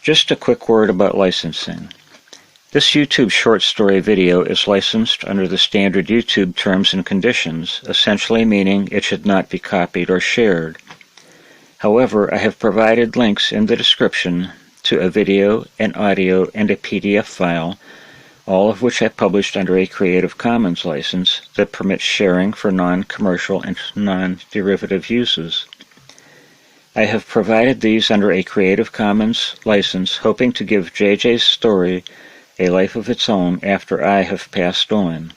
Just a quick word about licensing. This YouTube short story video is licensed under the standard YouTube terms and conditions, essentially meaning it should not be copied or shared. However, I have provided links in the description to a video, an audio, and a PDF file, all of which I published under a Creative Commons license that permits sharing for non-commercial and non-derivative uses. I have provided these under a Creative Commons license, hoping to give JJ's story a life of its own after I have passed on.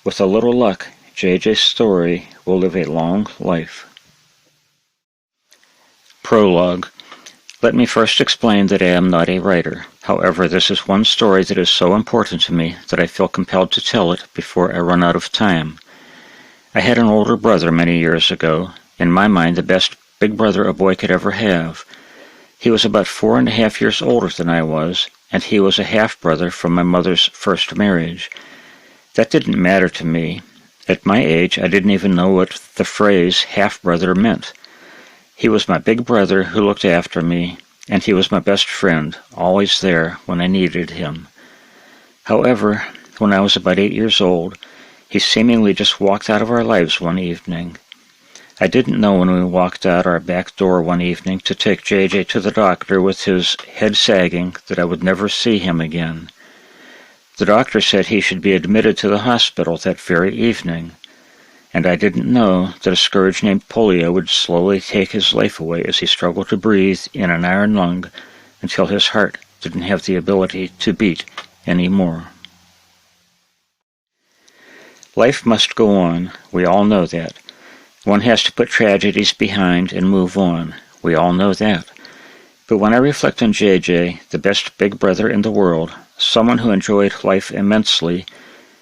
With a little luck, JJ's story will live a long life. Prologue. Let me first explain that I am not a writer. However, this is one story that is so important to me that I feel compelled to tell it before I run out of time. I had an older brother many years ago, in my mind the best big brother a boy could ever have. He was about 4.5 years older than I was, and he was a half-brother from my mother's first marriage. That didn't matter to me. At my age, I didn't even know what the phrase half-brother meant. He was my big brother who looked after me, and he was my best friend, always there when I needed him. However, when I was about 8 years old, he seemingly just walked out of our lives one evening. I didn't know when we walked out our back door one evening to take JJ to the doctor with his head sagging that I would never see him again. The doctor said he should be admitted to the hospital that very evening, and I didn't know that a scourge named polio would slowly take his life away as he struggled to breathe in an iron lung until his heart didn't have the ability to beat anymore. Life must go on, we all know that. One has to put tragedies behind and move on. We all know that. But when I reflect on JJ, the best big brother in the world, someone who enjoyed life immensely,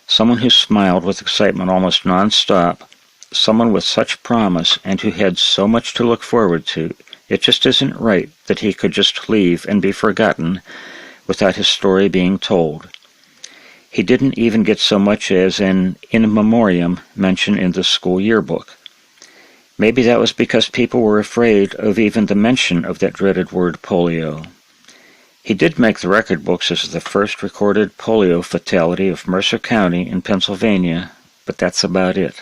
someone who smiled with excitement almost non-stop, someone with such promise and who had so much to look forward to, it just isn't right that he could just leave and be forgotten without his story being told. He didn't even get so much as an in memoriam mention in the school yearbook. Maybe that was because people were afraid of even the mention of that dreaded word polio. He did make the record books as the first recorded polio fatality of Mercer County in Pennsylvania, but that's about it.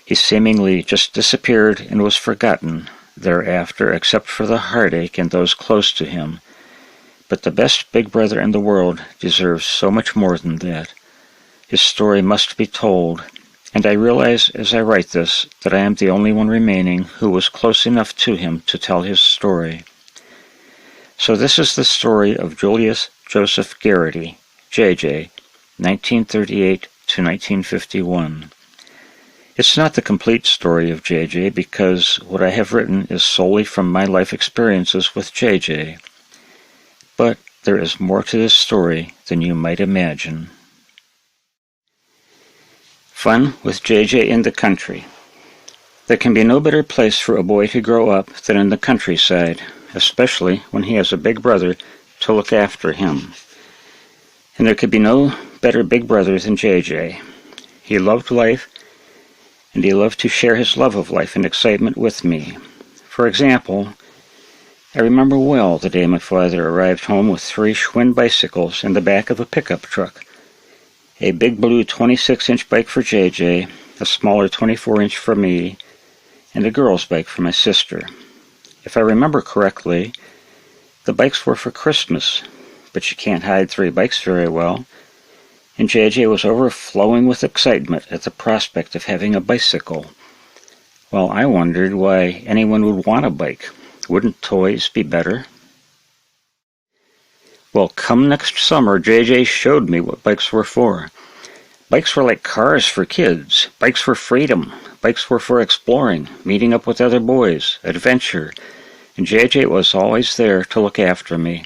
He seemingly just disappeared and was forgotten thereafter, except for the heartache and those close to him. But the best big brother in the world deserves so much more than that. His story must be told, and I realize as I write this that I am the only one remaining who was close enough to him to tell his story. So this is the story of Julius Joseph Garity, JJ, 1938 to 1951. It's not the complete story of JJ because what I have written is solely from my life experiences with JJ. But there is more to this story than you might imagine. Fun with JJ in the country. There can be no better place for a boy to grow up than in the countryside, especially when he has a big brother to look after him. And there could be no better big brother than JJ. He loved life, and he loved to share his love of life and excitement with me. For example, I remember well the day my father arrived home with 3 Schwinn bicycles in the back of a pickup truck. A big blue 26-inch bike for JJ, a smaller 24-inch for me, and a girl's bike for my sister. If I remember correctly, the bikes were for Christmas, but you can't hide 3 bikes very well, and JJ was overflowing with excitement at the prospect of having a bicycle. Well, I wondered why anyone would want a bike. Wouldn't toys be better? Well, come next summer, JJ showed me what bikes were for. Bikes were like cars for kids. Bikes were freedom. Bikes were for exploring, meeting up with other boys, adventure, and JJ was always there to look after me.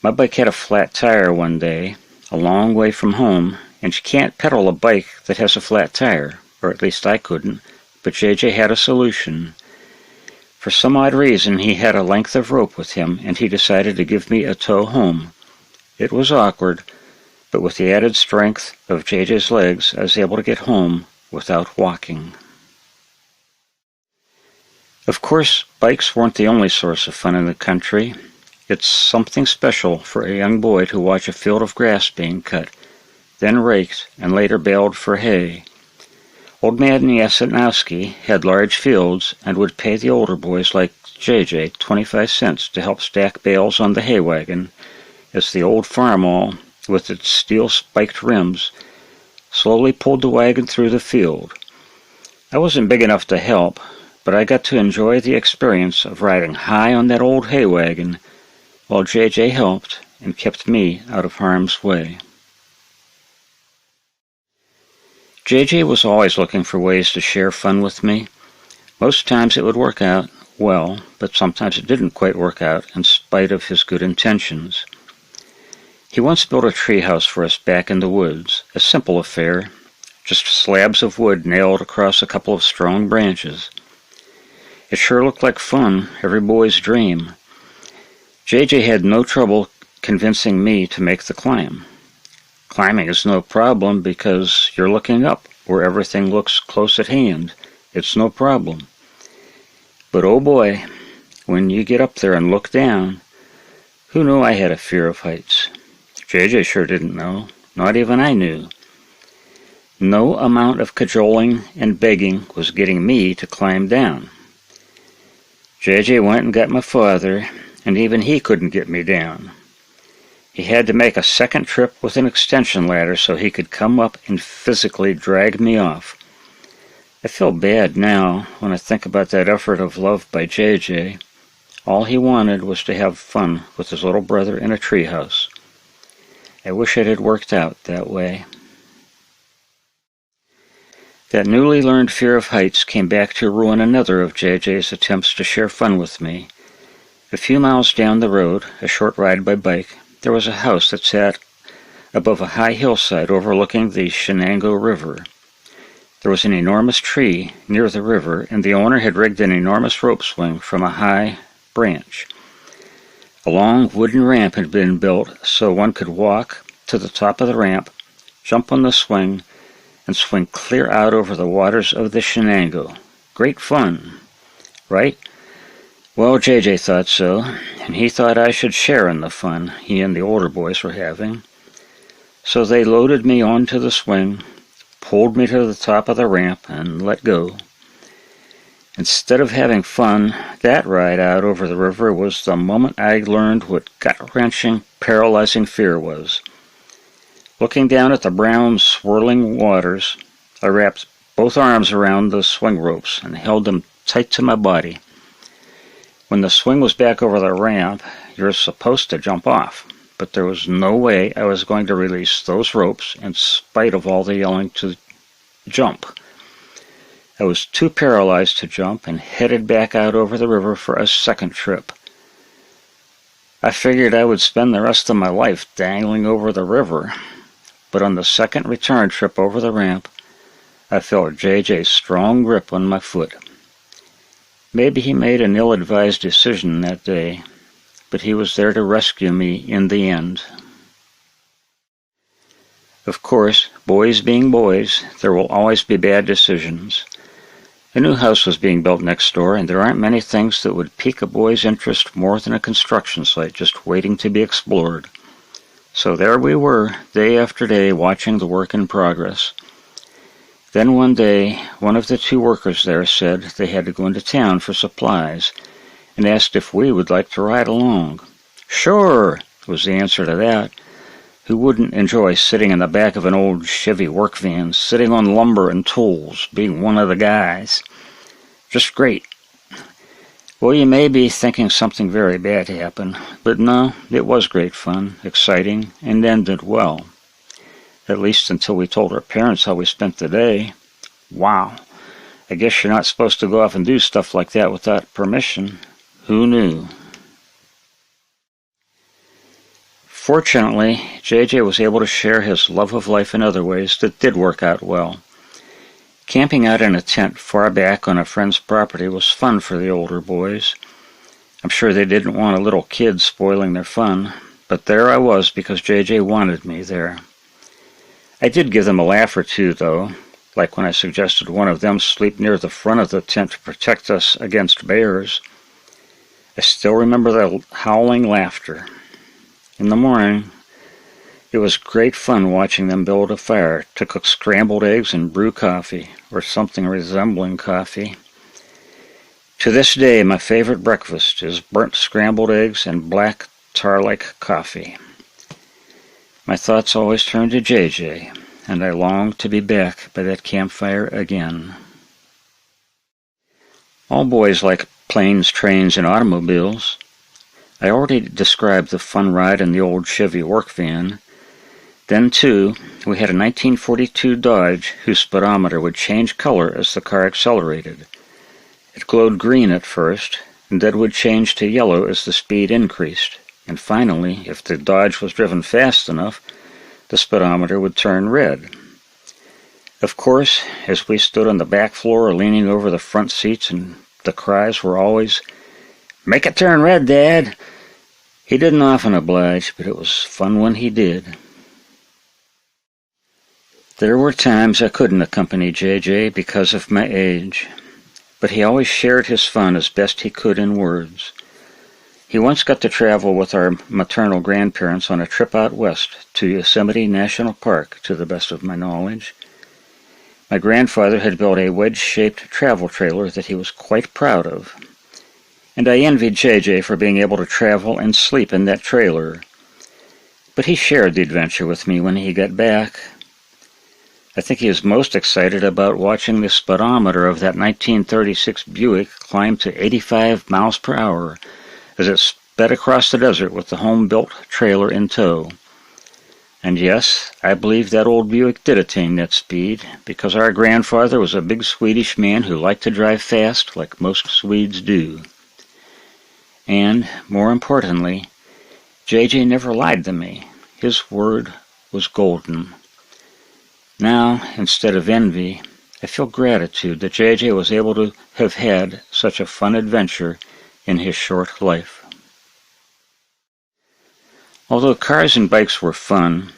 My bike had a flat tire one day, a long way from home, and you can't pedal a bike that has a flat tire, or at least I couldn't, but JJ had a solution. For some odd reason, he had a length of rope with him, and he decided to give me a tow home. It was awkward, but with the added strength of JJ's legs, I was able to get home without walking. Of course, bikes weren't the only source of fun in the country. It's something special for a young boy to watch a field of grass being cut, then raked, and later baled for hay. Old man Yasinowski had large fields and would pay the older boys like JJ 25 cents to help stack bales on the hay wagon as the old farmall, with its steel-spiked rims, slowly pulled the wagon through the field. I wasn't big enough to help, but I got to enjoy the experience of riding high on that old hay wagon while JJ helped and kept me out of harm's way. JJ was always looking for ways to share fun with me. Most times it would work out well, but sometimes it didn't quite work out in spite of his good intentions. He once built a tree house for us back in the woods, a simple affair, just slabs of wood nailed across a couple of strong branches. It sure looked like fun, every boy's dream. JJ had no trouble convincing me to make the climb. Climbing is no problem because you're looking up where everything looks close at hand. It's no problem. But oh boy, when you get up there and look down, who knew I had a fear of heights? JJ sure didn't know. Not even I knew. No amount of cajoling and begging was getting me to climb down. JJ went and got my father, and even he couldn't get me down. He had to make a second trip with an extension ladder so he could come up and physically drag me off. I feel bad now when I think about that effort of love by JJ. All he wanted was to have fun with his little brother in a treehouse. I wish it had worked out that way. That newly learned fear of heights came back to ruin another of JJ's attempts to share fun with me. A few miles down the road, a short ride by bike, there was a house that sat above a high hillside overlooking the Shenango River. There was an enormous tree near the river, and the owner had rigged an enormous rope swing from a high branch. A long wooden ramp had been built so one could walk to the top of the ramp, jump on the swing, and swing clear out over the waters of the Shenango. Great fun, right? Well, JJ thought so, and he thought I should share in the fun he and the older boys were having. So they loaded me onto the swing, pulled me to the top of the ramp, and let go. Instead of having fun, that ride out over the river was the moment I learned what gut-wrenching, paralyzing fear was. Looking down at the brown, swirling waters, I wrapped both arms around the swing ropes and held them tight to my body. When the swing was back over the ramp, you're supposed to jump off, but there was no way I was going to release those ropes in spite of all the yelling to jump. I was too paralyzed to jump and headed back out over the river for a second trip. I figured I would spend the rest of my life dangling over the river, but on the second return trip over the ramp, I felt JJ's strong grip on my foot. Maybe he made an ill-advised decision that day, but he was there to rescue me in the end. Of course, boys being boys, there will always be bad decisions. A new house was being built next door, and there aren't many things that would pique a boy's interest more than a construction site just waiting to be explored. So there we were, day after day, watching the work in progress. Then one day, one of the two workers there said they had to go into town for supplies, and asked if we would like to ride along. Sure, was the answer to that. Who wouldn't enjoy sitting in the back of an old Chevy work van, sitting on lumber and tools, being one of the guys? Just great. Well, you may be thinking something very bad happened, but no, it was great fun, exciting, and ended well. At least until we told our parents how we spent the day. Wow, I guess you're not supposed to go off and do stuff like that without permission. Who knew? Fortunately, JJ was able to share his love of life in other ways that did work out well. Camping out in a tent far back on a friend's property was fun for the older boys. I'm sure they didn't want a little kid spoiling their fun, but there I was because JJ wanted me there. I did give them a laugh or two, though, like when I suggested one of them sleep near the front of the tent to protect us against bears. I still remember the howling laughter. In the morning, it was great fun watching them build a fire to cook scrambled eggs and brew coffee, or something resembling coffee. To this day, my favorite breakfast is burnt scrambled eggs and black tar-like coffee. My thoughts always turn to JJ, and I long to be back by that campfire again. All boys like planes, trains, and automobiles. I already described the fun ride in the old Chevy work van. Then, too, we had a 1942 Dodge whose speedometer would change color as the car accelerated. It glowed green at first, and then would change to yellow as the speed increased. And finally, if the Dodge was driven fast enough, the speedometer would turn red. Of course, as we stood on the back floor leaning over the front seats, and the cries were always, "Make it turn red, Dad!" He didn't often oblige, but it was fun when he did. There were times I couldn't accompany JJ because of my age, but he always shared his fun as best he could in words. He once got to travel with our maternal grandparents on a trip out west to Yosemite National Park, to the best of my knowledge. My grandfather had built a wedge-shaped travel trailer that he was quite proud of, and I envied JJ for being able to travel and sleep in that trailer. But he shared the adventure with me when he got back. I think he was most excited about watching the speedometer of that 1936 Buick climb to 85 miles per hour as it sped across the desert with the home-built trailer in tow. And yes, I believe that old Buick did attain that speed, because our grandfather was a big Swedish man who liked to drive fast like most Swedes do. And, more importantly, JJ never lied to me. His word was golden. Now, instead of envy, I feel gratitude that JJ was able to have had such a fun adventure in his short life. Although cars and bikes were fun,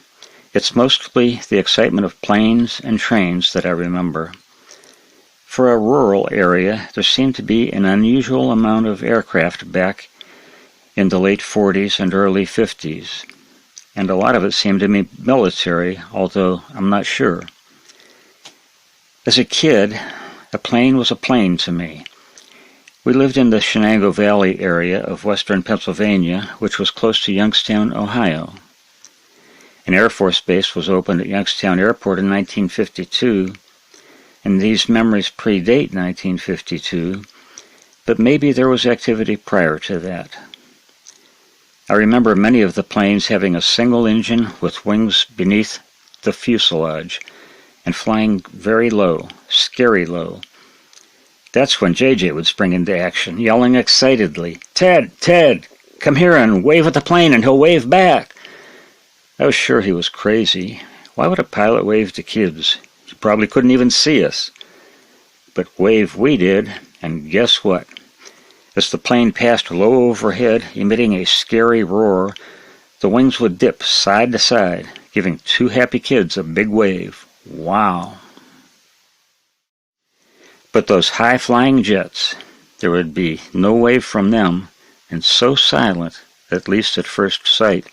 it's mostly the excitement of planes and trains that I remember. For a rural area, there seemed to be an unusual amount of aircraft back in the late 40s and early 50s, and a lot of it seemed to be military, although I'm not sure. As a kid, a plane was a plane to me. We lived in the Shenango Valley area of western Pennsylvania, which was close to Youngstown, Ohio. An Air Force base was opened at Youngstown Airport in 1952, and these memories predate 1952, but maybe there was activity prior to that. I remember many of the planes having a single engine with wings beneath the fuselage and flying very low, scary low. That's when JJ would spring into action, yelling excitedly, "Ted, Ted, come here and wave at the plane and he'll wave back." I was sure he was crazy. Why would a pilot wave to kids? He probably couldn't even see us. But wave we did, and guess what? As the plane passed low overhead, emitting a scary roar, the wings would dip side to side, giving two happy kids a big wave. Wow! But those high-flying jets, there would be no wave from them, and so silent, at least at first sight.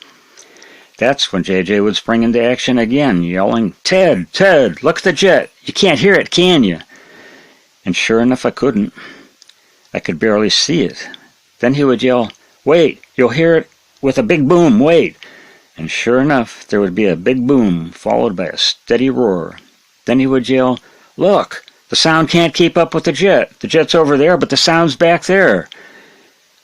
That's when JJ would spring into action again, yelling, "Ted, Ted, look at the jet! You can't hear it, can you?" And sure enough, I couldn't. I could barely see it. Then he would yell, "Wait, you'll hear it with a big boom, wait!" And sure enough, there would be a big boom, followed by a steady roar. Then he would yell, "Look! The sound can't keep up with the jet. The jet's over there, but the sound's back there."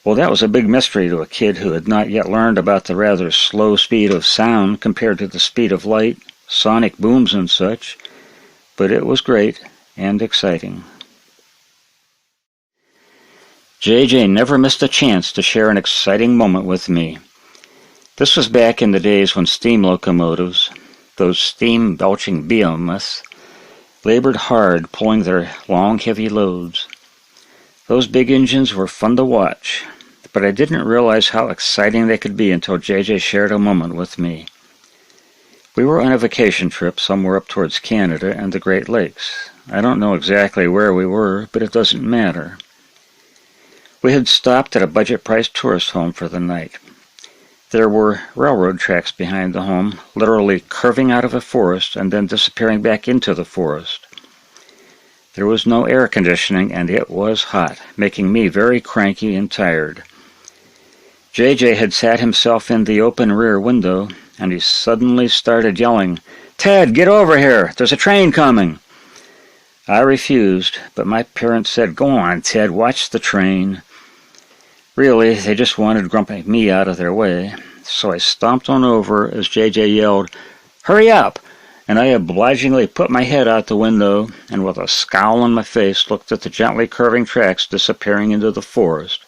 Well, that was a big mystery to a kid who had not yet learned about the rather slow speed of sound compared to the speed of light, sonic booms and such. But it was great and exciting. JJ never missed a chance to share an exciting moment with me. This was back in the days when steam locomotives, those steam-belching behemoths, labored hard pulling their long, heavy loads. Those big engines were fun to watch, but I didn't realize how exciting they could be until JJ shared a moment with me. We were on a vacation trip somewhere up towards Canada and the Great Lakes. I don't know exactly where we were, but it doesn't matter. We had stopped at a budget-priced tourist home for the night. There were railroad tracks behind the home, literally curving out of a forest and then disappearing back into the forest. There was no air conditioning, and it was hot, making me very cranky and tired. JJ had sat himself in the open rear window, and he suddenly started yelling, "Ted, get over here! There's a train coming!" I refused, but my parents said, "Go on, Ted, watch the train." Really, they just wanted grumpy me out of their way, so I stomped on over as JJ yelled, "Hurry up!" And I obligingly put my head out the window and with a scowl on my face looked at the gently curving tracks disappearing into the forest.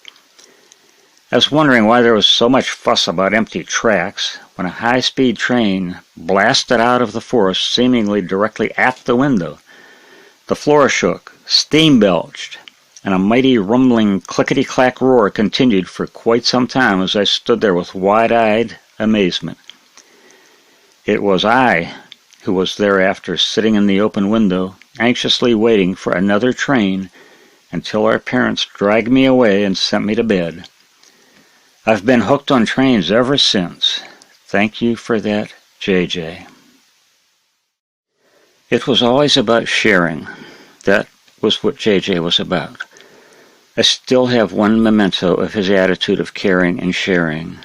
I was wondering why there was so much fuss about empty tracks when a high-speed train blasted out of the forest seemingly directly at the window. The floor shook, steam belched, and a mighty rumbling clickety-clack roar continued for quite some time as I stood there with wide-eyed amazement. It was I who was thereafter sitting in the open window, anxiously waiting for another train until our parents dragged me away and sent me to bed. I've been hooked on trains ever since. Thank you for that, JJ. It was always about sharing. That was what JJ was about. I still have one memento of his attitude of caring and sharing.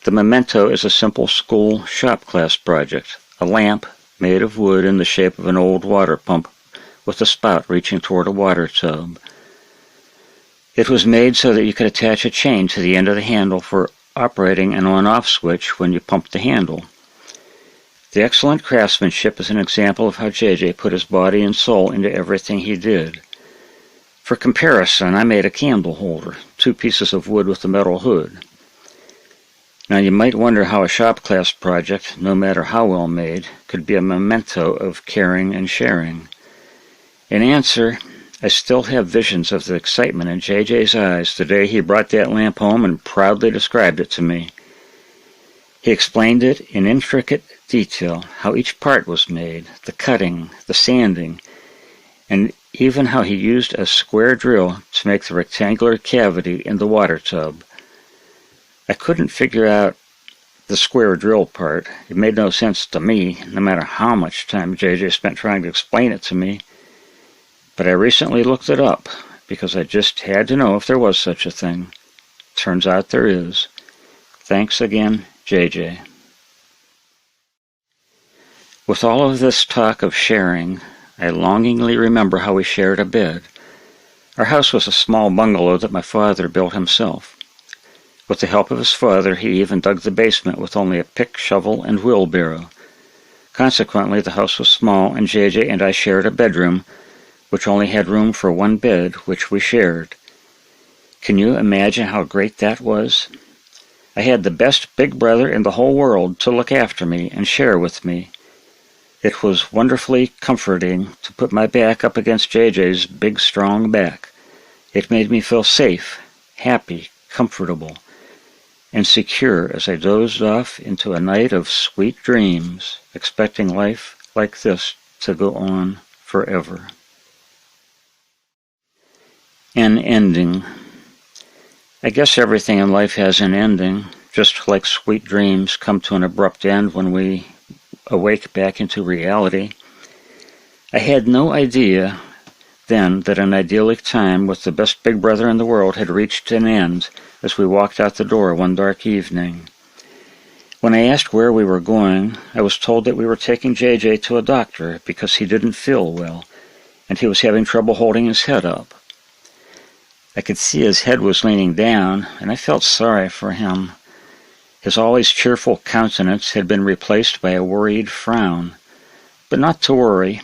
The memento is a simple school shop class project, a lamp made of wood in the shape of an old water pump with a spout reaching toward a water tub. It was made so that you could attach a chain to the end of the handle for operating an on-off switch when you pumped the handle. The excellent craftsmanship is an example of how JJ put his body and soul into everything he did. For comparison, I made a candle holder, 2 pieces of wood with a metal hood. Now you might wonder how a shop class project, no matter how well made, could be a memento of caring and sharing. In answer, I still have visions of the excitement in JJ's eyes the day he brought that lamp home and proudly described it to me. He explained it in intricate detail, how each part was made, the cutting, the sanding, and even how he used a square drill to make the rectangular cavity in the water tub. I couldn't figure out the square drill part. It made no sense to me, no matter how much time JJ spent trying to explain it to me. But I recently looked it up, because I just had to know if there was such a thing. Turns out there is. Thanks again, JJ. With all of this talk of sharing, I longingly remember how we shared a bed. Our house was a small bungalow that my father built himself. With the help of his father, he even dug the basement with only a pick, shovel, and wheelbarrow. Consequently, the house was small, and JJ and I shared a bedroom, which only had room for one bed, which we shared. Can you imagine how great that was? I had the best big brother in the whole world to look after me and share with me. It was wonderfully comforting to put my back up against JJ's big, strong back. It made me feel safe, happy, comfortable, and secure as I dozed off into a night of sweet dreams, expecting life like this to go on forever. An ending. I guess everything in life has an ending, just like sweet dreams come to an abrupt end when we awake back into reality. I had no idea then that an idyllic time with the best big brother in the world had reached an end as we walked out the door one dark evening. When I asked where we were going, I was told that we were taking JJ to a doctor because he didn't feel well, and he was having trouble holding his head up. I could see his head was leaning down, and I felt sorry for him. His always cheerful countenance had been replaced by a worried frown. But not to worry.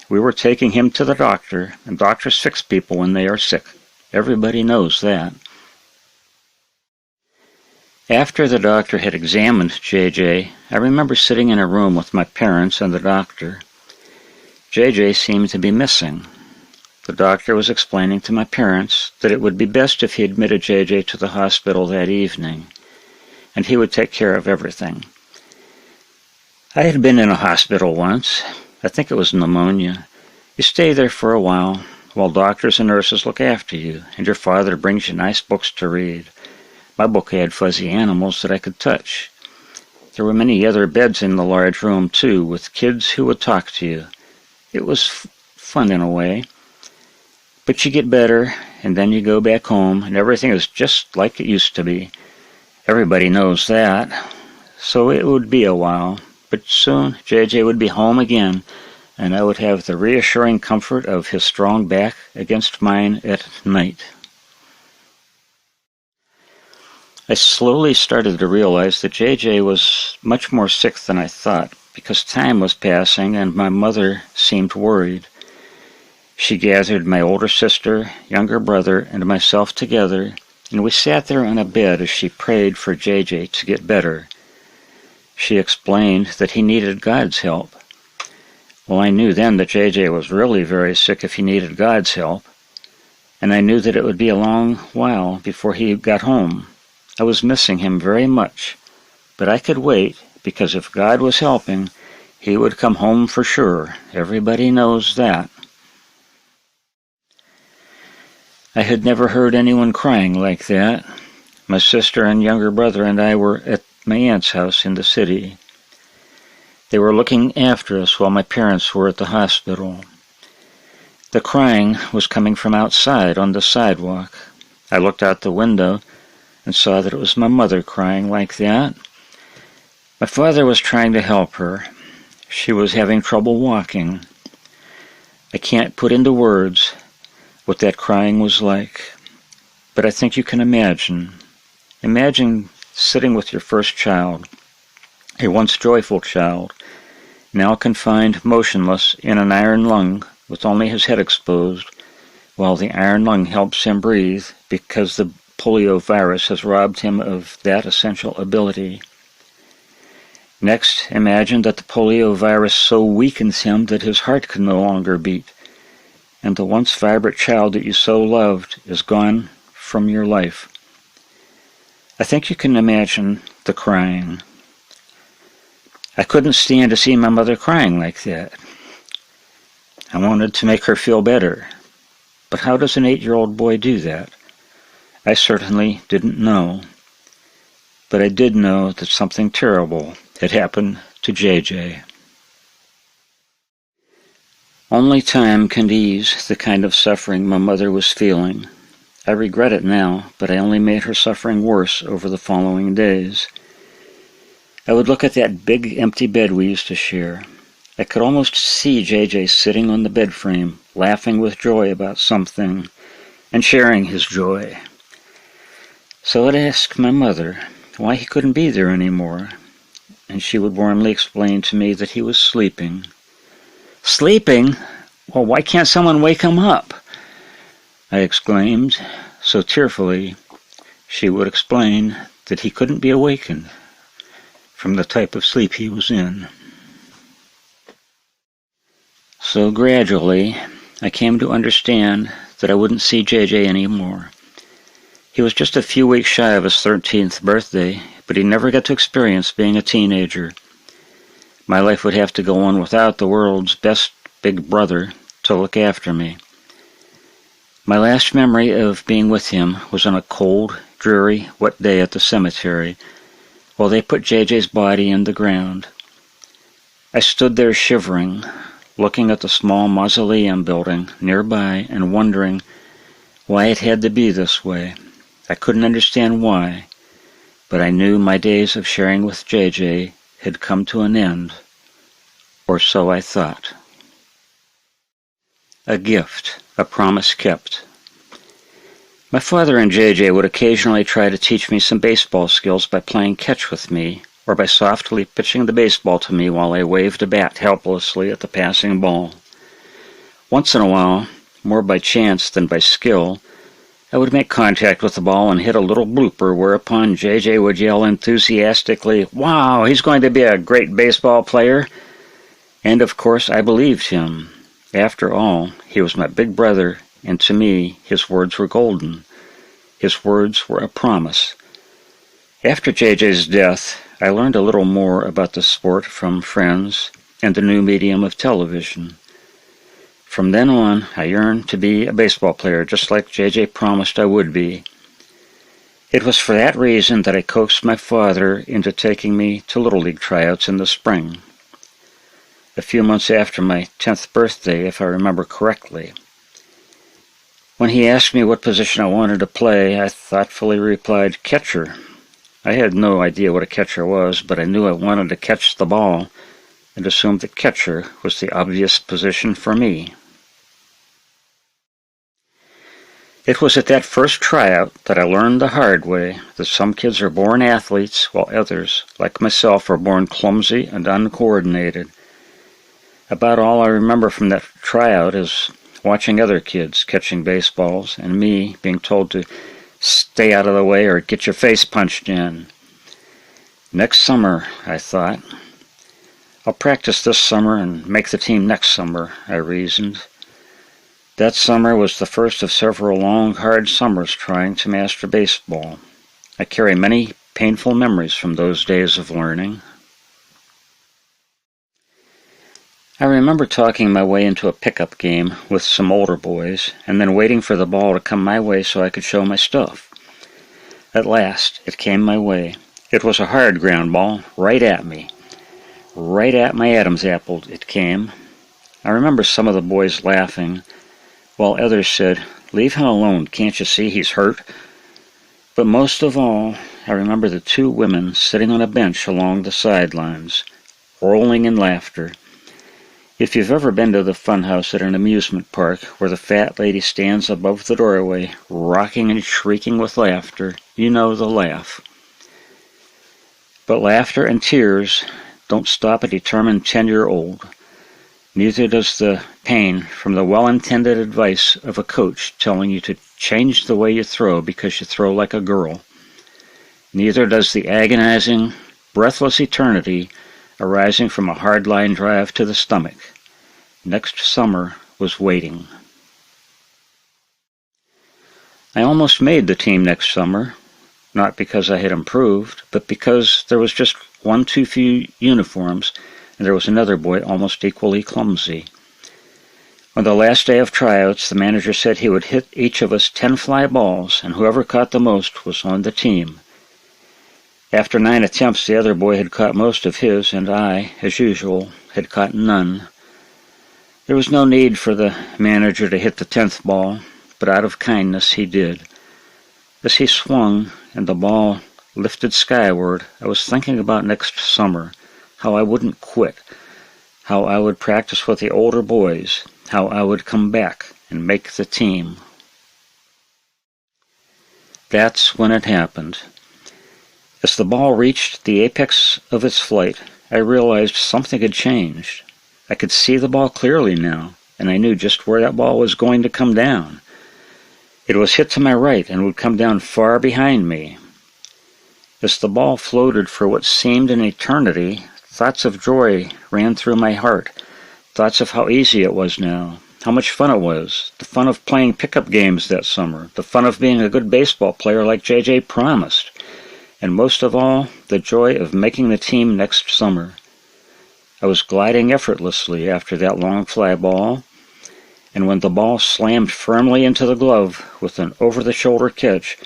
We were taking him to the doctor, and doctors fix people when they are sick. Everybody knows that. After the doctor had examined JJ, I remember sitting in a room with my parents and the doctor. JJ seemed to be missing. The doctor was explaining to my parents that it would be best if he admitted JJ to the hospital that evening, and he would take care of everything. I had been in a hospital once. I think it was pneumonia. You stay there for a while, while doctors and nurses look after you, and your father brings you nice books to read. My book had fuzzy animals that I could touch. There were many other beds in the large room, too, with kids who would talk to you. It was fun in a way. But you get better, and then you go back home, and everything is just like it used to be. Everybody knows that. So it would be a while, but soon JJ would be home again, and I would have the reassuring comfort of his strong back against mine at night. I slowly started to realize that JJ was much more sick than I thought, because time was passing and my mother seemed worried. She gathered my older sister, younger brother, and myself together, and we sat there on a bed as she prayed for JJ to get better. She explained that he needed God's help. Well, I knew then that JJ was really very sick if he needed God's help, and I knew that it would be a long while before he got home. I was missing him very much, but I could wait, because if God was helping, he would come home for sure. Everybody knows that. I had never heard anyone crying like that. My sister and younger brother and I were at my aunt's house in the city. They were looking after us while my parents were at the hospital. The crying was coming from outside on the sidewalk. I looked out the window and saw that it was my mother crying like that. My father was trying to help her. She was having trouble walking. I can't put into words what that crying was like, but I think you can imagine. Imagine sitting with your first child, a once joyful child, now confined motionless in an iron lung with only his head exposed, while the iron lung helps him breathe because the polio virus has robbed him of that essential ability. Next, imagine that the polio virus so weakens him that his heart can no longer beat, and the once vibrant child that you so loved is gone from your life. I think you can imagine the crying. I couldn't stand to see my mother crying like that. I wanted to make her feel better, but how does an 8-year-old boy do that? I certainly didn't know, but I did know that something terrible had happened to JJ. Only time can ease the kind of suffering my mother was feeling. I regret it now, but I only made her suffering worse over the following days. I would look at that big empty bed we used to share. I could almost see JJ sitting on the bed frame, laughing with joy about something, and sharing his joy. So I'd ask my mother why he couldn't be there anymore, and she would warmly explain to me that he was sleeping. Sleeping? Well, why can't someone wake him up? I exclaimed, so tearfully. She would explain that he couldn't be awakened from the type of sleep he was in. So gradually, I came to understand that I wouldn't see JJ anymore. He was just a few weeks shy of his 13th birthday, but he never got to experience being a teenager. My life would have to go on without the world's best big brother to look after me. My last memory of being with him was on a cold, dreary, wet day at the cemetery, while they put JJ's body in the ground. I stood there shivering, looking at the small mausoleum building nearby and wondering why it had to be this way. I couldn't understand why, but I knew my days of sharing with JJ had come to an end, or so I thought. A gift, a promise kept. My father and JJ would occasionally try to teach me some baseball skills by playing catch with me, or by softly pitching the baseball to me while I waved a bat helplessly at the passing ball. Once in a while, more by chance than by skill, I would make contact with the ball and hit a little blooper, whereupon JJ would yell enthusiastically, "Wow, he's going to be a great baseball player!" And of course I believed him. After all, he was my big brother, and to me his words were golden. His words were a promise. After JJ's death, I learned a little more about the sport from friends and the new medium of television. From then on, I yearned to be a baseball player, just like J.J. promised I would be. It was for that reason that I coaxed my father into taking me to Little League tryouts in the spring, a few months after my 10th birthday, if I remember correctly. When he asked me what position I wanted to play, I thoughtfully replied, catcher. I had no idea what a catcher was, but I knew I wanted to catch the ball and assumed that catcher was the obvious position for me. It was at that first tryout that I learned the hard way that some kids are born athletes while others, like myself, are born clumsy and uncoordinated. About all I remember from that tryout is watching other kids catching baseballs and me being told to stay out of the way or get your face punched in. Next summer, I thought. I'll practice this summer and make the team next summer, I reasoned. That summer was the first of several long, hard summers trying to master baseball. I carry many painful memories from those days of learning. I remember talking my way into a pickup game with some older boys, and then waiting for the ball to come my way so I could show my stuff. At last, it came my way. It was a hard ground ball, right at me. Right at my Adam's apple it came. I remember some of the boys laughing, while others said, "Leave him alone, can't you see he's hurt?" But most of all, I remember the two women sitting on a bench along the sidelines, rolling in laughter. If you've ever been to the funhouse at an amusement park where the fat lady stands above the doorway, rocking and shrieking with laughter, you know the laugh. But laughter and tears don't stop a determined 10-year-old. Neither does the pain from the well-intended advice of a coach telling you to change the way you throw because you throw like a girl. Neither does the agonizing, breathless eternity arising from a hard-line drive to the stomach. Next summer was waiting. I almost made the team next summer, not because I had improved, but because there was just one too few uniforms, and there was another boy almost equally clumsy. On the last day of tryouts, the manager said he would hit each of us 10 fly balls, and whoever caught the most was on the team. After 9 attempts, the other boy had caught most of his, and I, as usual, had caught none. There was no need for the manager to hit the 10th ball, but out of kindness he did. As he swung and the ball lifted skyward, I was thinking about next summer, how I wouldn't quit, how I would practice with the older boys, how I would come back and make the team. That's when it happened. As the ball reached the apex of its flight, I realized something had changed. I could see the ball clearly now, and I knew just where that ball was going to come down. It was hit to my right and would come down far behind me. As the ball floated for what seemed an eternity, thoughts of joy ran through my heart, thoughts of how easy it was now, how much fun it was, the fun of playing pickup games that summer, the fun of being a good baseball player like J.J. promised, and most of all, the joy of making the team next summer. I was gliding effortlessly after that long fly ball, and when the ball slammed firmly into the glove with an over-the-shoulder catch,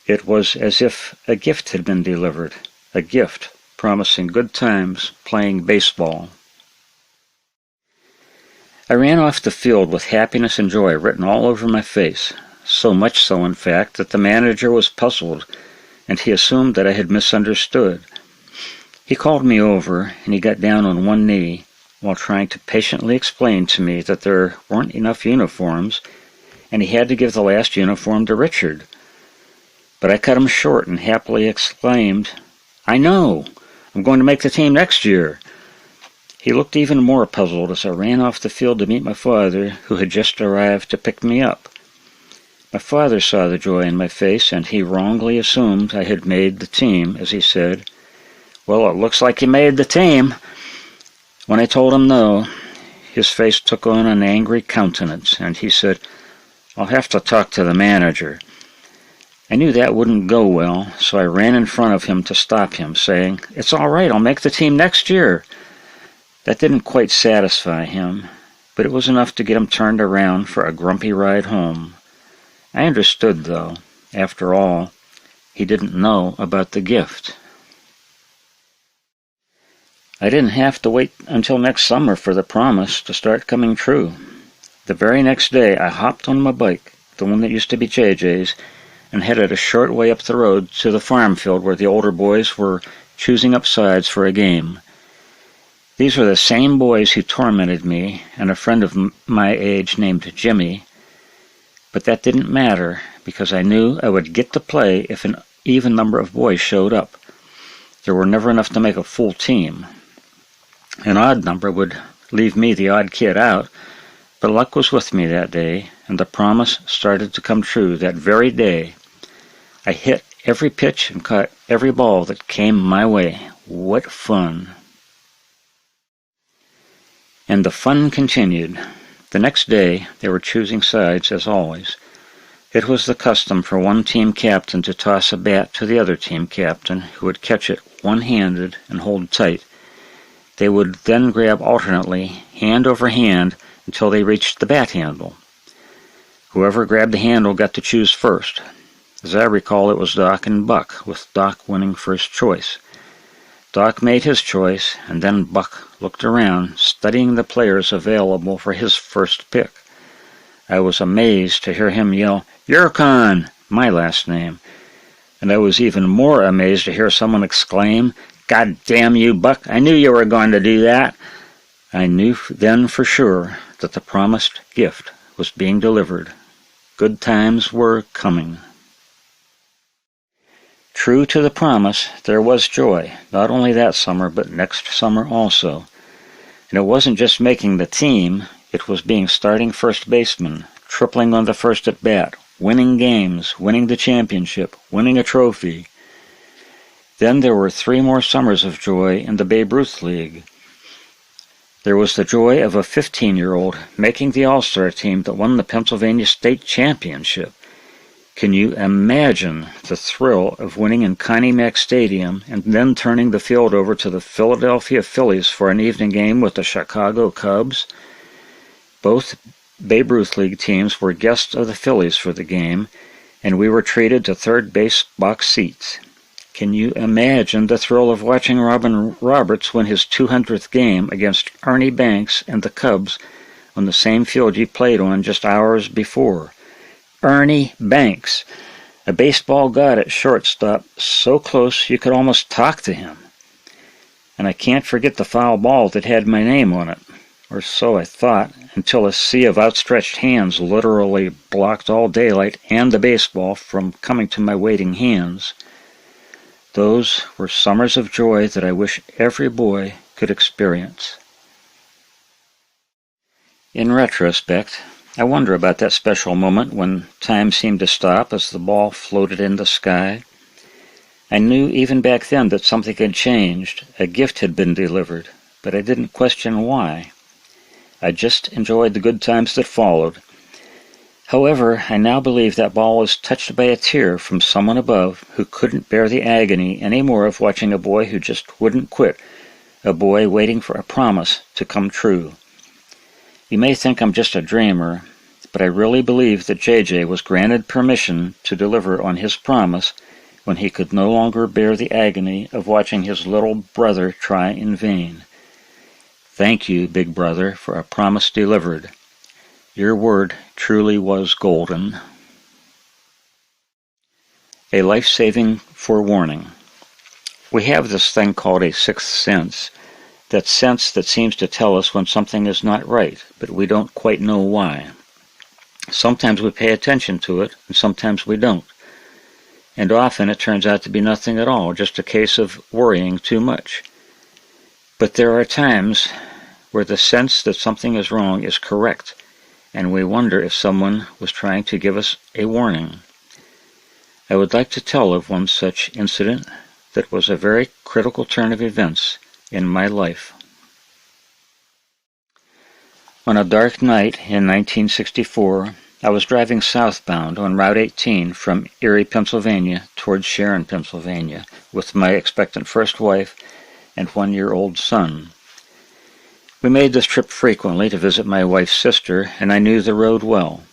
it was as if a gift had been delivered, a gift promising good times playing baseball. I ran off the field with happiness and joy written all over my face, so much so, in fact, that the manager was puzzled, and he assumed that I had misunderstood. He called me over, and he got down on one knee while trying to patiently explain to me that there weren't enough uniforms, and he had to give the last uniform to Richard. But I cut him short and happily exclaimed, "I know! I'm going to make the team next year!" He looked even more puzzled as I ran off the field to meet my father, who had just arrived to pick me up. My father saw the joy in my face, and he wrongly assumed I had made the team, as he said, "Well, it looks like you made the team." When I told him no, his face took on an angry countenance, and he said, "I'll have to talk to the manager." I knew that wouldn't go well, so I ran in front of him to stop him, saying, "It's all right, I'll make the team next year." That didn't quite satisfy him. but it was enough to get him turned around for a grumpy ride home. I understood, though. After all, he didn't know about the gift. I didn't have to wait until next summer for the promise to start coming true. The very next day, I hopped on my bike, the one that used to be JJ's, and headed a short way up the road to the farm field where the older boys were choosing up sides for a game. These were the same boys who tormented me and a friend of my age named Jimmy, but that didn't matter because I knew I would get to play if an even number of boys showed up. There were never enough to make a full team. An odd number would leave me the odd kid out, but luck was with me that day, and the promise started to come true that very day. I hit every pitch and caught every ball that came my way. What fun! And the fun continued. The next day, they were choosing sides as always. It was the custom for one team captain to toss a bat to the other team captain, who would catch it one-handed and hold tight. They would then grab alternately, hand over hand, until they reached the bat handle. Whoever grabbed the handle got to choose first. As I recall, it was Doc and Buck, with Doc winning first choice. Doc made his choice, and then Buck looked around, studying the players available for his first pick. I was amazed to hear him yell, "Yurkon!" my last name, and I was even more amazed to hear someone exclaim, "God damn you, Buck, I knew you were going to do that." I knew then for sure that the promised gift was being delivered. Good times were coming. True to the promise, there was joy, not only that summer, but next summer also. And it wasn't just making the team, it was being starting first baseman, tripling on the first at bat, winning games, winning the championship, winning a trophy. Then there were 3 more summers of joy in the Babe Ruth League. There was the joy of a 15-year-old making the All-Star team that won the Pennsylvania State Championship. Can you imagine the thrill of winning in Connie Mack Stadium and then turning the field over to the Philadelphia Phillies for an evening game with the Chicago Cubs? Both Babe Ruth League teams were guests of the Phillies for the game, and we were treated to third base box seats. Can you imagine the thrill of watching Robin Roberts win his 200th game against Ernie Banks and the Cubs on the same field he played on just hours before? Ernie Banks, a baseball god at shortstop, so close you could almost talk to him. And I can't forget the foul ball that had my name on it, or so I thought, until a sea of outstretched hands literally blocked all daylight and the baseball from coming to my waiting hands. Those were summers of joy that I wish every boy could experience. In retrospect, I wonder about that special moment when time seemed to stop as the ball floated in the sky. I knew even back then that something had changed, a gift had been delivered, but I didn't question why. I just enjoyed the good times that followed. However, I now believe that ball was touched by a tear from someone above who couldn't bear the agony any more of watching a boy who just wouldn't quit, a boy waiting for a promise to come true. You may think I'm just a dreamer, but I really believe that JJ was granted permission to deliver on his promise when he could no longer bear the agony of watching his little brother try in vain. Thank you, Big Brother, for a promise delivered. Your word truly was golden. A life-saving forewarning. We have this thing called a sixth sense, that sense that seems to tell us when something is not right, but we don't quite know why. Sometimes we pay attention to it, and sometimes we don't. And often it turns out to be nothing at all, just a case of worrying too much. But there are times where the sense that something is wrong is correct, and we wonder if someone was trying to give us a warning. I would like to tell of one such incident that was a very critical turn of events in my life. On a dark night in 1964, I was driving southbound on Route 18 from Erie, Pennsylvania, towards Sharon, Pennsylvania, with my expectant first wife and 1-year-old son. We made this trip frequently to visit my wife's sister, and I knew the road well.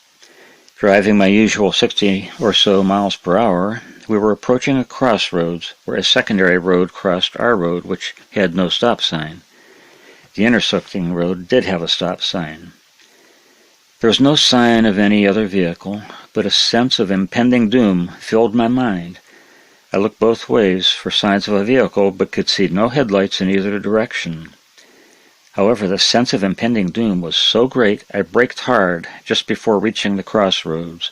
Driving my usual 60 or so miles per hour, we were approaching a crossroads where a secondary road crossed our road, which had no stop sign. The intersecting road did have a stop sign. There was no sign of any other vehicle, but a sense of impending doom filled my mind. I looked both ways for signs of a vehicle, but could see no headlights in either direction. However, the sense of impending doom was so great I braked hard just before reaching the crossroads.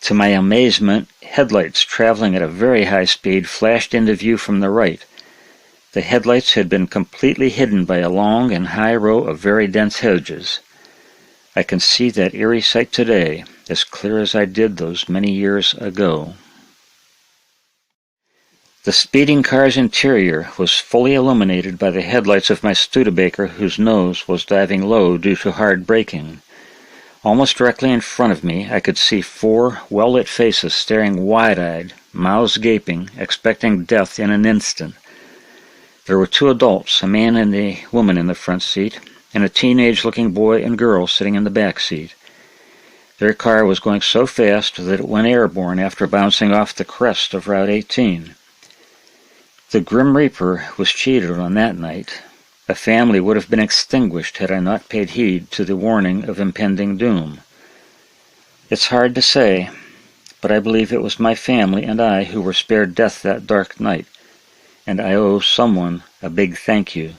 To my amazement, headlights traveling at a very high speed flashed into view from the right. The headlights had been completely hidden by a long and high row of very dense hedges. I can see that eerie sight today, as clear as I did those many years ago. The speeding car's interior was fully illuminated by the headlights of my Studebaker, whose nose was diving low due to hard braking. Almost directly in front of me, I could see 4 well-lit faces staring wide-eyed, mouths gaping, expecting death in an instant. There were 2 adults, a man and a woman in the front seat, and a teenage-looking boy and girl sitting in the back seat. Their car was going so fast that it went airborne after bouncing off the crest of Route 18. The Grim Reaper was cheated on that night. A family would have been extinguished had I not paid heed to the warning of impending doom. It's hard to say, but I believe it was my family and I who were spared death that dark night, and I owe someone a big thank you.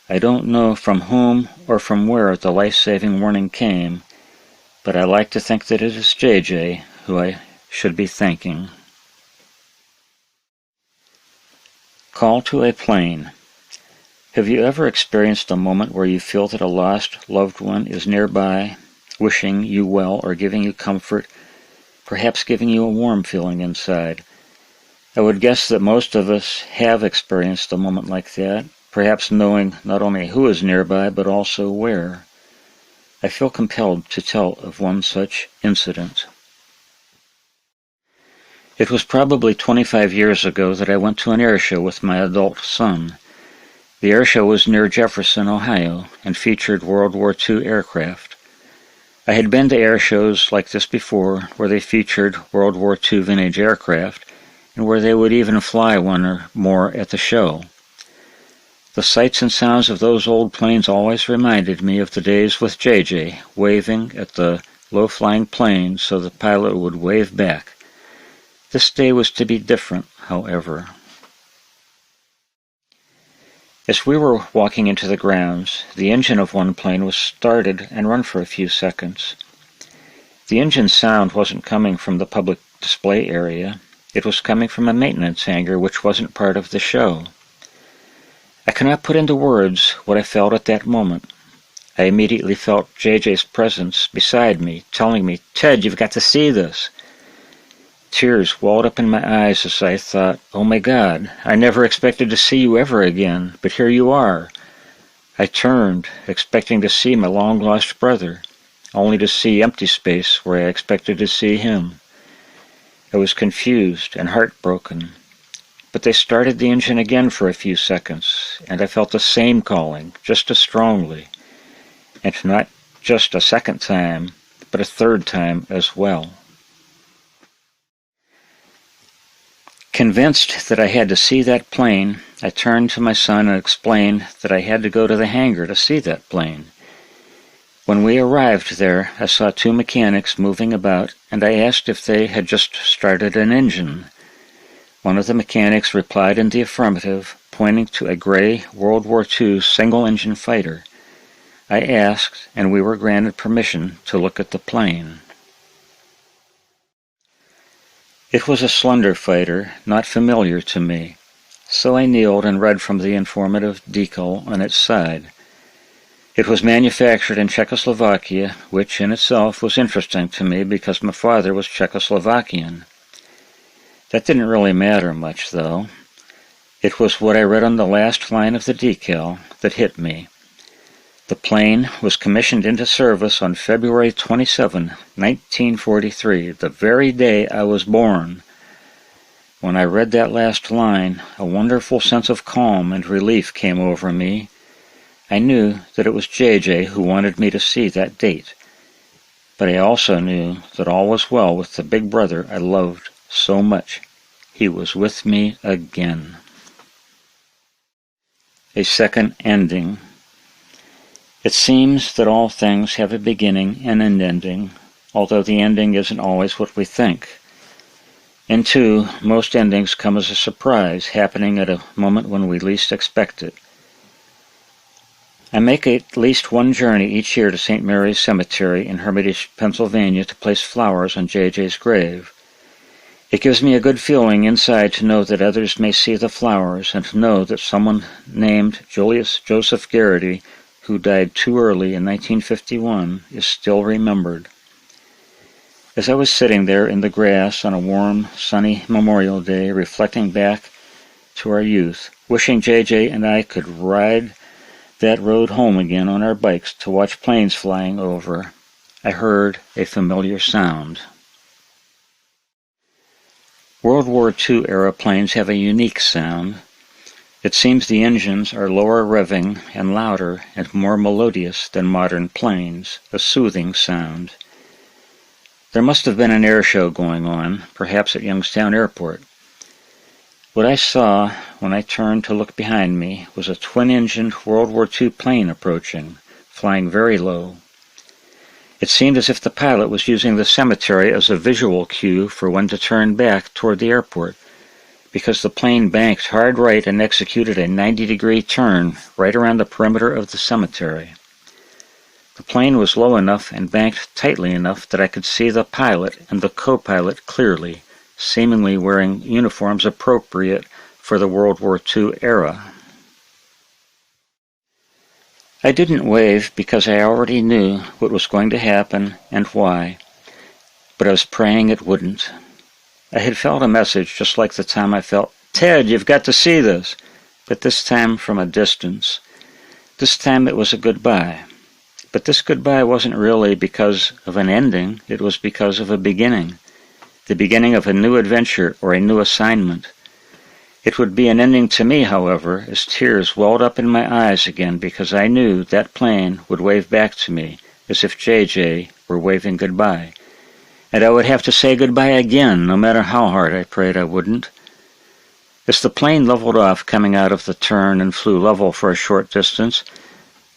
I don't know from whom or from where the life-saving warning came, but I like to think that it is JJ who I should be thanking. Call to a plane. Have you ever experienced a moment where you feel that a lost loved one is nearby, wishing you well or giving you comfort, perhaps giving you a warm feeling inside? I would guess that most of us have experienced a moment like that, perhaps knowing not only who is nearby but also where. I feel compelled to tell of one such incident. It was probably 25 years ago that I went to an air show with my adult son. The air show was near Jefferson, Ohio, and featured World War II aircraft. I had been to air shows like this before, where they featured World War II vintage aircraft, and where they would even fly one or more at the show. The sights and sounds of those old planes always reminded me of the days with JJ, waving at the low-flying plane so the pilot would wave back. This day was to be different, however. As we were walking into the grounds, the engine of one plane was started and run for a few seconds. The engine sound wasn't coming from the public display area. It was coming from a maintenance hangar which wasn't part of the show. I cannot put into words what I felt at that moment. I immediately felt JJ's presence beside me, telling me, "Ted, you've got to see this." Tears welled up in my eyes as I thought, "Oh my God, I never expected to see you ever again, but here you are." I turned, expecting to see my long-lost brother, only to see empty space where I expected to see him. I was confused and heartbroken, but they started the engine again for a few seconds, and I felt the same calling, just as strongly, and not just a second time, but a third time as well. Convinced that I had to see that plane, I turned to my son and explained that I had to go to the hangar to see that plane. When we arrived there, I saw 2 mechanics moving about, and I asked if they had just started an engine. One of the mechanics replied in the affirmative, pointing to a gray World War II single-engine fighter. I asked, and we were granted permission to look at the plane. It was a slender fighter, not familiar to me, so I kneeled and read from the informative decal on its side. It was manufactured in Czechoslovakia, which in itself was interesting to me because my father was Czechoslovakian. That didn't really matter much, though. It was what I read on the last line of the decal that hit me. The plane was commissioned into service on February 27, 1943, the very day I was born. When I read that last line, a wonderful sense of calm and relief came over me. I knew that it was JJ who wanted me to see that date, but I also knew that all was well with the big brother I loved so much. He was with me again. A second ending. It seems that all things have a beginning and an ending, although the ending isn't always what we think. And two, most endings come as a surprise, happening at a moment when we least expect it. I make at least one journey each year to St. Mary's Cemetery in Hermitage, Pennsylvania, to place flowers on JJ's grave. It gives me a good feeling inside to know that others may see the flowers and to know that someone named Julius Joseph Garity, who died too early in 1951, is still remembered. As I was sitting there in the grass on a warm, sunny Memorial Day, reflecting back to our youth, wishing JJ and I could ride that road home again on our bikes to watch planes flying over, I heard a familiar sound. World War II era planes have a unique sound. It seems the engines are lower revving and louder and more melodious than modern planes, a soothing sound. There must have been an air show going on, perhaps at Youngstown Airport. What I saw when I turned to look behind me was a twin-engined World War II plane approaching, flying very low. It seemed as if the pilot was using the cemetery as a visual cue for when to turn back toward the airport, because the plane banked hard right and executed a 90-degree turn right around the perimeter of the cemetery. The plane was low enough and banked tightly enough that I could see the pilot and the co-pilot clearly, seemingly wearing uniforms appropriate for the World War II era. I didn't wave because I already knew what was going to happen and why, but I was praying it wouldn't. I had felt a message just like the time I felt, "Ted, you've got to see this," but this time from a distance. This time it was a goodbye. But this goodbye wasn't really because of an ending, it was because of a beginning. The beginning of a new adventure or a new assignment. It would be an ending to me, however, as tears welled up in my eyes again because I knew that plane would wave back to me as if JJ were waving goodbye. And I would have to say goodbye again, no matter how hard I prayed I wouldn't. As the plane leveled off coming out of the turn and flew level for a short distance,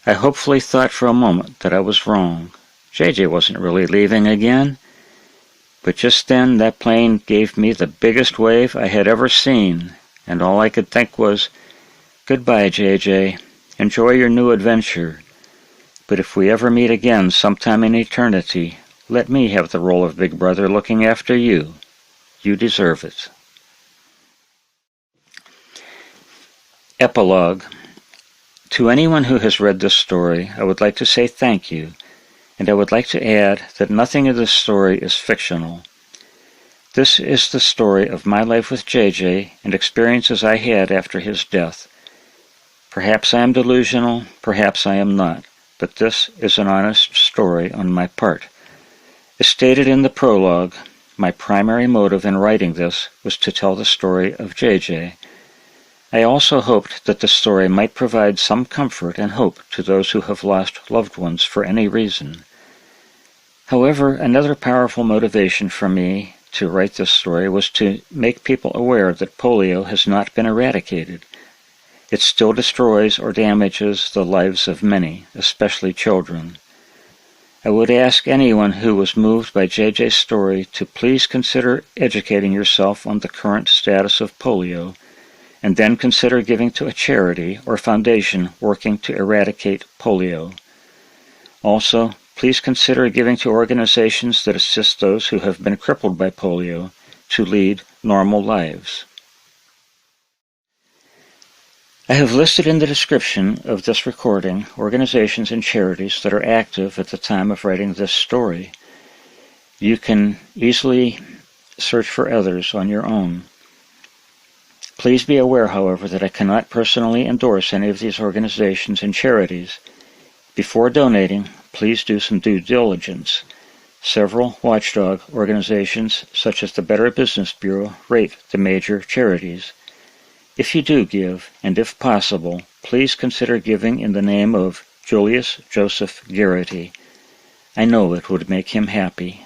I hopefully thought for a moment that I was wrong. JJ wasn't really leaving again. But just then that plane gave me the biggest wave I had ever seen, and all I could think was, "Goodbye, JJ. Enjoy your new adventure. But if we ever meet again sometime in eternity, let me have the role of Big Brother looking after you. You deserve it." Epilogue. To anyone who has read this story, I would like to say thank you, and I would like to add that nothing in this story is fictional. This is the story of my life with JJ and experiences I had after his death. Perhaps I am delusional, perhaps I am not, but this is an honest story on my part. As stated in the prologue, my primary motive in writing this was to tell the story of JJ. I also hoped that the story might provide some comfort and hope to those who have lost loved ones for any reason. However, another powerful motivation for me to write this story was to make people aware that polio has not been eradicated. It still destroys or damages the lives of many, especially children. I would ask anyone who was moved by JJ's story to please consider educating yourself on the current status of polio, and then consider giving to a charity or foundation working to eradicate polio. Also, please consider giving to organizations that assist those who have been crippled by polio to lead normal lives. I have listed in the description of this recording organizations and charities that are active at the time of writing this story. You can easily search for others on your own. Please be aware, however, that I cannot personally endorse any of these organizations and charities. Before donating, please do some due diligence. Several watchdog organizations, such as the Better Business Bureau, rate the major charities. If you do give, and if possible, please consider giving in the name of Julius Joseph Garity. I know it would make him happy.